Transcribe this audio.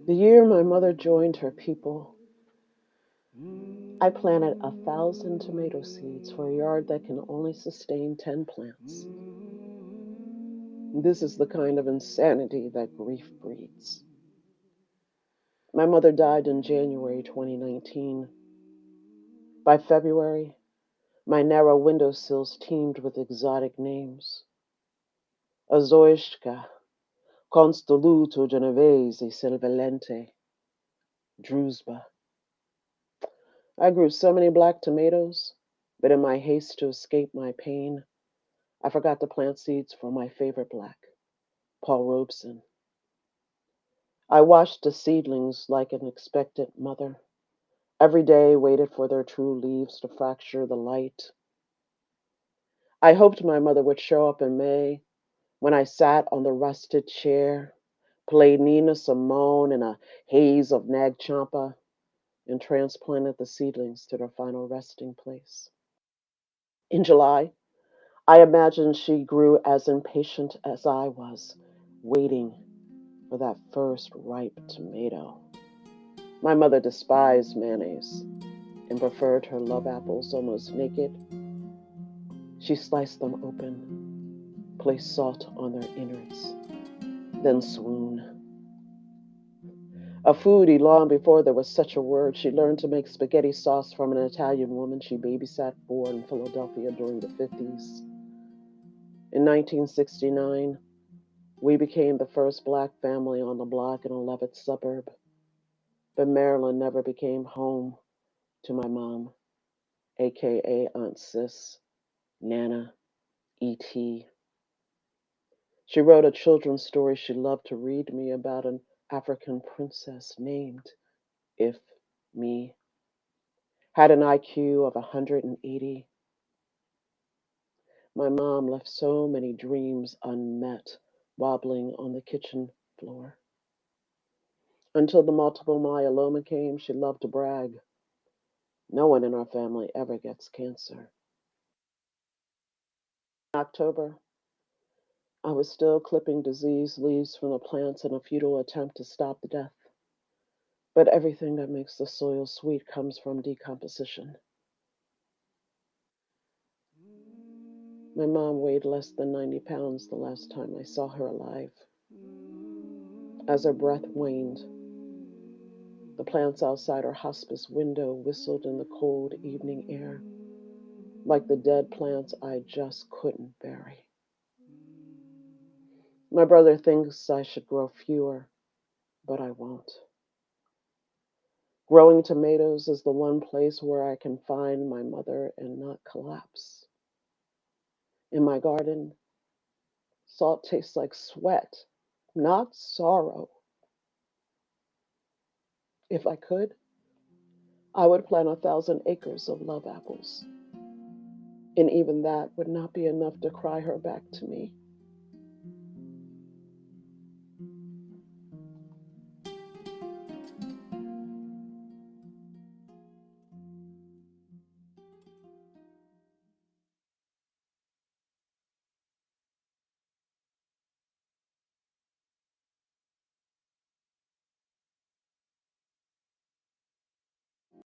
The year my mother joined her people, I planted 1,000 tomato seeds for a yard that can only sustain 10 plants. This is the kind of insanity that grief breeds. My mother died in January 2019. By February, my narrow windowsills teemed with exotic names. Azoishka, Constoluto Genovese, Silvalente, Drusba. I grew so many black tomatoes, but in my haste to escape my pain, I forgot to plant seeds for my favorite black, Paul Robeson. I watched the seedlings like an expectant mother. Every day waited for their true leaves to fracture the light. I hoped my mother would show up in May when I sat on the rusted chair, played Nina Simone in a haze of Nag Champa, and transplanted the seedlings to their final resting place. In July, I imagined she grew as impatient as I was, waiting for that first ripe tomato. My mother despised mayonnaise and preferred her love apples almost naked. She sliced them open, placed salt on their innards, then swooned. A foodie long before there was such a word, she learned to make spaghetti sauce from an Italian woman she babysat for in Philadelphia during the 50s. In 1969, we became the first black family on the block in a Levitt suburb, but Maryland never became home to my mom, aka Aunt Sis, Nana, E.T. She wrote a children's story she loved to read me about an African princess named If Me. Had an IQ of 180. My mom left so many dreams unmet, wobbling on the kitchen floor. Until the multiple myeloma came, she loved to brag. No one in our family ever gets cancer. In October, I was still clipping diseased leaves from the plants in a futile attempt to stop the death. But everything that makes the soil sweet comes from decomposition. My mom weighed less than 90 pounds the last time I saw her alive. As her breath waned, the plants outside her hospice window whistled in the cold evening air, like the dead plants I just couldn't bury. My brother thinks I should grow fewer, but I won't. Growing tomatoes is the one place where I can find my mother and not collapse. In my garden, salt tastes like sweat, not sorrow. If I could, I would plant 1,000 acres of love apples. And even that would not be enough to cry her back to me.